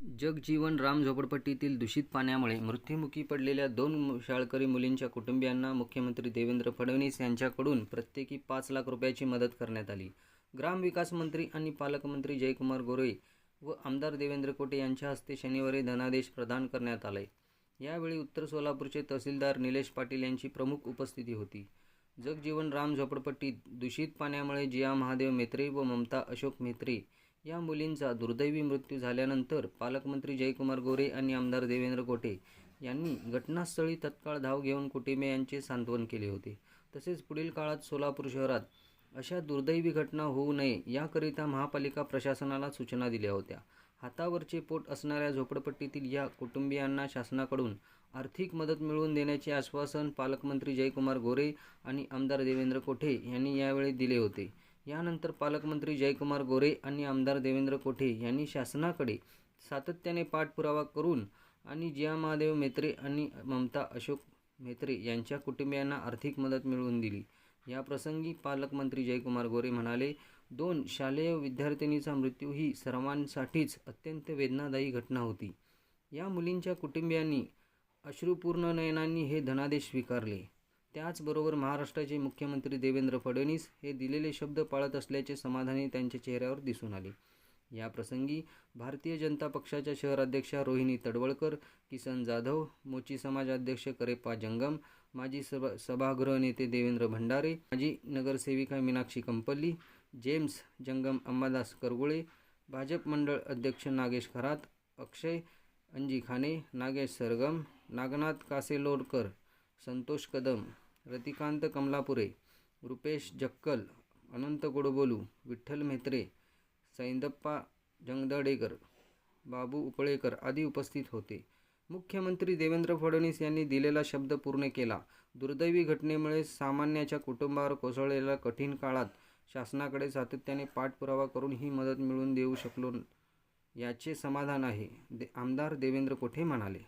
जगजीवन राम झोपडपट्टीतील दूषित पाण्यामुळे मृत्युमुखी पडलेल्या 2 शाळकरी मुलींच्या कुटुंबियांना मुख्यमंत्री देवेंद्र फडणवीस यांच्याकडून प्रत्येकी 5 लाख रुपयाची मदत करण्यात आली. ग्रामविकास मंत्री आणि पालकमंत्री जयकुमार गोरे व आमदार देवेंद्र कोठे यांच्या हस्ते शनिवारी धनादेश प्रदान करण्यात आले. यावेळी उत्तर सोलापूरचे तहसीलदार निलेश पाटील यांची प्रमुख उपस्थिती होती. जगजीवन राम झोपडपट्टीत दूषित पाण्यामुळे जिया महादेव मेत्रे व ममता अशोक मेत्रे या मुलींचा दुर्दैवी मृत्यू झाल्यानंतर पालकमंत्री जयकुमार गोरे आणि आमदार देवेंद्र कोठे यांनी घटनास्थळी तत्काळ धाव घेऊन कुटुंबियांचे सांत्वन केले होते. तसेच पुढील काळात सोलापूर शहरात अशा दुर्दैवी घटना होऊ नये याकरिता महापालिका प्रशासनाला सूचना दिल्या होत्या. हातावरचे पोट असणाऱ्या झोपडपट्टीतील या कुटुंबियांना शासनाकडून आर्थिक मदत मिळवून देण्याचे आश्वासन पालकमंत्री जयकुमार गोरे आणि आमदार देवेंद्र कोठे यांनी यावेळी दिले होते. यानंतर पालकमंत्री जयकुमार गोरे आणि आमदार देवेंद्र कोठे यांनी शासनाकडे सातत्याने पाठपुरावा करून आणि जिया महादेव मेत्रे आणि ममता अशोक मेत्रे यांच्या कुटुंबियांना आर्थिक मदत मिळवून दिली. याप्रसंगी पालकमंत्री जयकुमार गोरे म्हणाले, 2 शालेय विद्यार्थिनीचा मृत्यू ही सर्वांसाठीच अत्यंत वेदनादायी घटना होती. या मुलींच्या कुटुंबियांनी अश्रुपूर्ण नयनांनी हे धनादेश स्वीकारले. त्याचबरोबर महाराष्ट्राचे मुख्यमंत्री देवेंद्र फडणवीस हे दिलेले शब्द पाळत असल्याचे समाधानी त्यांच्या चेहऱ्यावर दिसून आले. याप्रसंगी भारतीय जनता पक्षाच्या शहराध्यक्षा रोहिणी तडवळकर, किसन जाधव, मोची समाजाध्यक्ष करेप्पा जंगम, माजी सभागृह नेते देवेंद्र भंडारे, माजी नगरसेविका मीनाक्षी कंपल्ली, जेम्स जंगम, अंबादास करगुळे, भाजप मंडळ अध्यक्ष नागेश खरात, अक्षय अंजिखाने, नागेश सरगम, नागनाथ कासेलोरकर, संतोष कदम, रतिकांत कमलापुरे, रुपेश जक्कल, अनंत गोडबोलू, विठ्ठल म्हेत्रे, सैंदप्पा जंगदडेकर, बाबू उपळेकर आदी उपस्थित होते. मुख्यमंत्री देवेंद्र फडणवीस यांनी दिलेला शब्द पूर्ण केला. दुर्दैवी घटनेमुळे सामान्याच्या कुटुंबावर कोसळलेल्या कठीण काळात शासनाकडे सातत्याने पाठपुरावा करून ही मदत मिळवून देऊ शकलो याचे समाधान आहे, आमदार देवेंद्र कोठे म्हणाले.